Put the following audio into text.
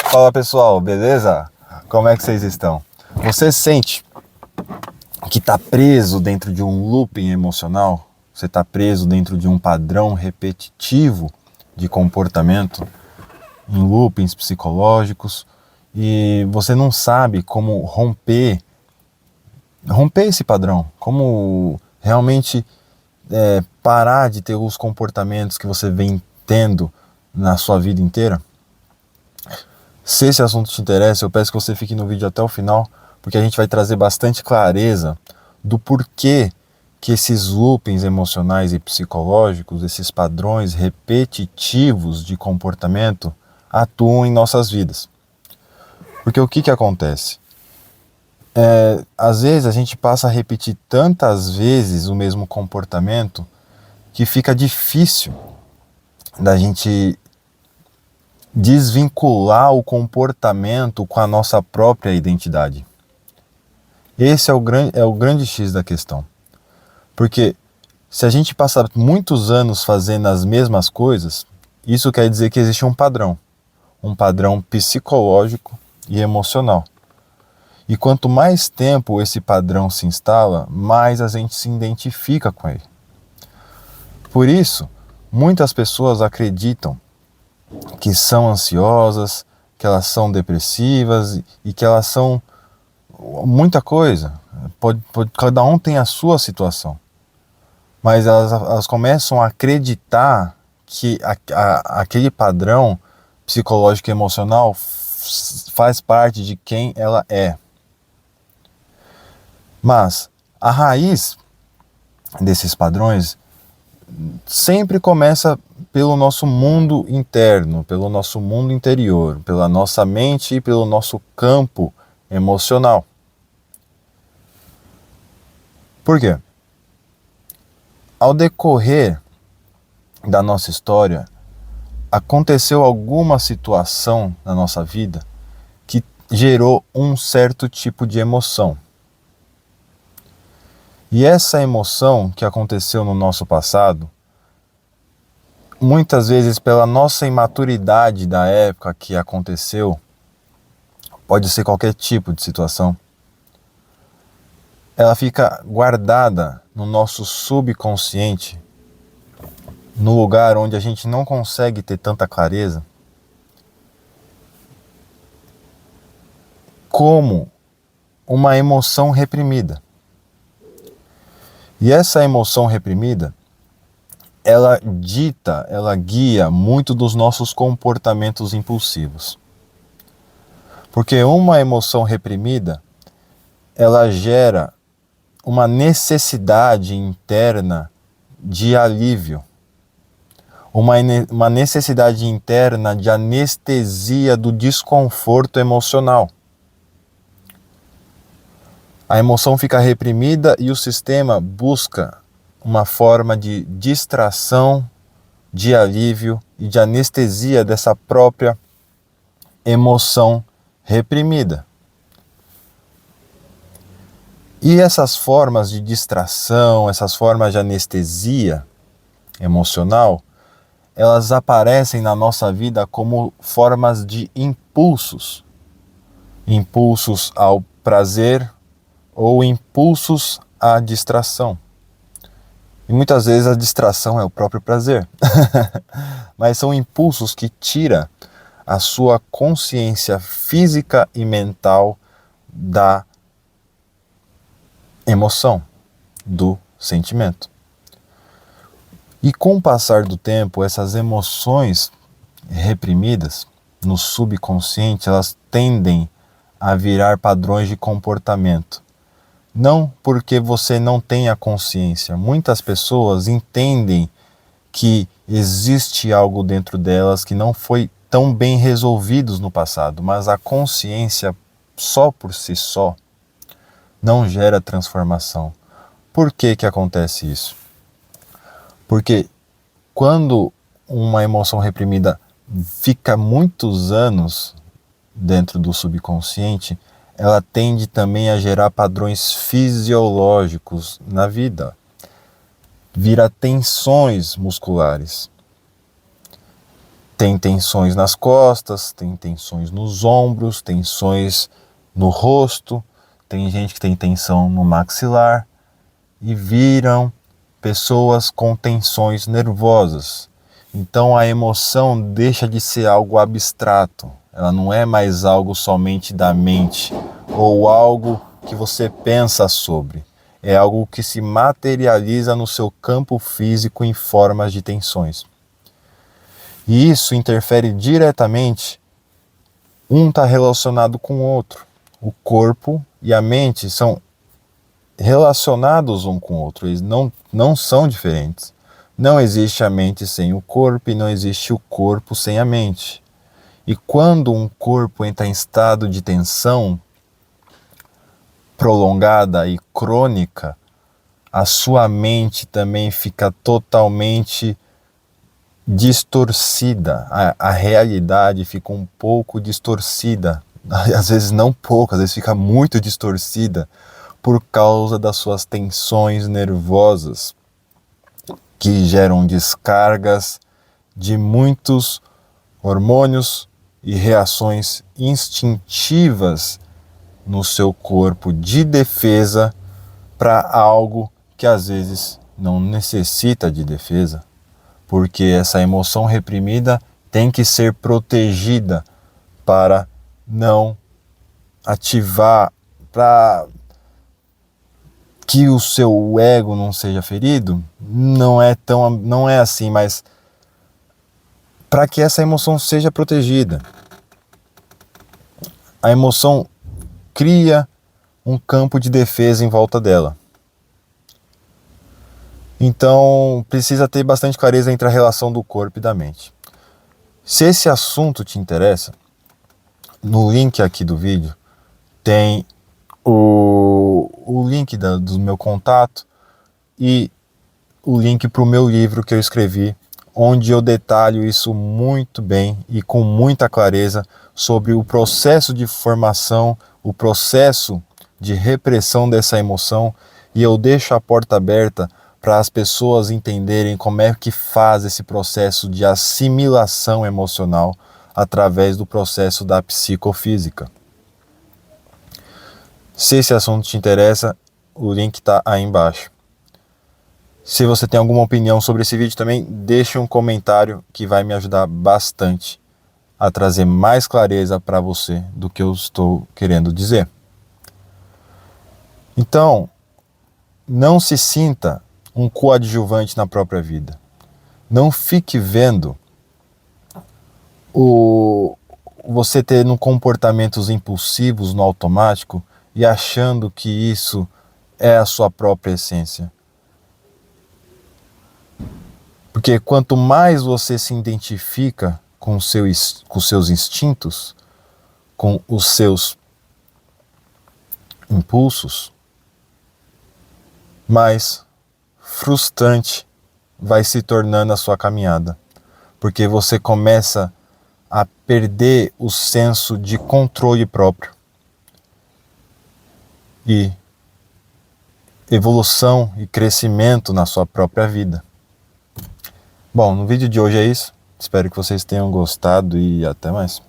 Fala pessoal, beleza? Como é que vocês estão? Você sente que está preso dentro de um looping emocional? Você está preso dentro de um padrão repetitivo de comportamento, em loopings psicológicos, e você não sabe como romper esse padrão, como realmente parar de ter os comportamentos que você vem tendo na sua vida inteira? Se esse assunto te interessa, eu peço que você fique no vídeo até o final, porque a gente vai trazer bastante clareza do porquê que esses loopings emocionais e psicológicos, esses padrões repetitivos de comportamento atuam em nossas vidas. Porque o que acontece? Às vezes a gente passa a repetir tantas vezes o mesmo comportamento que fica difícil da gente desvincular o comportamento com a nossa própria identidade. Esse é o grande X da questão. Porque se a gente passar muitos anos fazendo as mesmas coisas, isso quer dizer que existe um padrão psicológico e emocional. E quanto mais tempo esse padrão se instala, mais a gente se identifica com ele. Por isso, muitas pessoas acreditam que são ansiosas, que elas são depressivas e que elas são muita coisa. Cada um tem a sua situação. Mas elas começam a acreditar que aquele padrão psicológico e emocional faz parte de quem ela é. Mas a raiz desses padrões sempre começa pelo nosso mundo interno, pelo nosso mundo interior, pela nossa mente e pelo nosso campo emocional. Por quê? Ao decorrer da nossa história, aconteceu alguma situação na nossa vida que gerou um certo tipo de emoção. E essa emoção que aconteceu no nosso passado, muitas vezes pela nossa imaturidade da época que aconteceu, pode ser qualquer tipo de situação, ela fica guardada no nosso subconsciente, no lugar onde a gente não consegue ter tanta clareza, como uma emoção reprimida. E essa emoção reprimida, ela guia muito dos nossos comportamentos impulsivos. Porque uma emoção reprimida, ela gera uma necessidade interna de alívio, uma necessidade interna de anestesia do desconforto emocional. A emoção fica reprimida e o sistema busca uma forma de distração, de alívio e de anestesia dessa própria emoção reprimida. E essas formas de distração, essas formas de anestesia emocional, elas aparecem na nossa vida como formas de impulsos. Impulsos ao prazer ou impulsos à distração. E muitas vezes a distração é o próprio prazer. Mas são impulsos que tiram a sua consciência física e mental da emoção, do sentimento. E com o passar do tempo, essas emoções reprimidas no subconsciente, elas tendem a virar padrões de comportamento. Não porque você não tenha consciência. Muitas pessoas entendem que existe algo dentro delas que não foi tão bem resolvido no passado, mas a consciência só por si só não gera transformação. Por que acontece isso? Porque quando uma emoção reprimida fica muitos anos dentro do subconsciente, ela tende também a gerar padrões fisiológicos na vida. Vira tensões musculares. Tem tensões nas costas, tem tensões nos ombros, tensões no rosto, tem gente que tem tensão no maxilar e viram pessoas com tensões nervosas. Então a emoção deixa de ser algo abstrato, ela não é mais algo somente da mente ou algo que você pensa sobre. É algo que se materializa no seu campo físico em formas de tensões. E isso interfere diretamente, um está relacionado com o outro. O corpo e a mente são relacionados um com o outro, eles não são diferentes. Não existe a mente sem o corpo e não existe o corpo sem a mente. E quando um corpo entra em estado de tensão prolongada e crônica, a sua mente também fica totalmente distorcida, a realidade fica um pouco distorcida, às vezes não pouco, às vezes fica muito distorcida por causa das suas tensões nervosas, que geram descargas de muitos hormônios e reações instintivas no seu corpo de defesa para algo que às vezes não necessita de defesa. Porque essa emoção reprimida tem que ser protegida para não ativar, para que o seu ego não seja ferido. Não é assim, mas para que essa emoção seja protegida. A emoção cria um campo de defesa em volta dela. Então, precisa ter bastante clareza entre a relação do corpo e da mente. Se esse assunto te interessa, no link aqui do vídeo tem o link do meu contato e o link para o meu livro que eu escrevi, onde eu detalho isso muito bem e com muita clareza sobre o processo de formação, o processo de repressão dessa emoção, e eu deixo a porta aberta para as pessoas entenderem como é que faz esse processo de assimilação emocional através do processo da psicofísica. Se esse assunto te interessa, o link está aí embaixo. Se você tem alguma opinião sobre esse vídeo também, deixe um comentário que vai me ajudar bastante a trazer mais clareza para você do que eu estou querendo dizer. Então, não se sinta um coadjuvante na própria vida. Não fique vendo você tendo comportamentos impulsivos no automático e achando que isso é a sua própria essência. Porque quanto mais você se identifica com os seus instintos, com os seus impulsos, mais frustrante vai se tornando a sua caminhada. Porque você começa a perder o senso de controle próprio. E evolução e crescimento na sua própria vida. Bom, no vídeo de hoje é isso. Espero que vocês tenham gostado e até mais.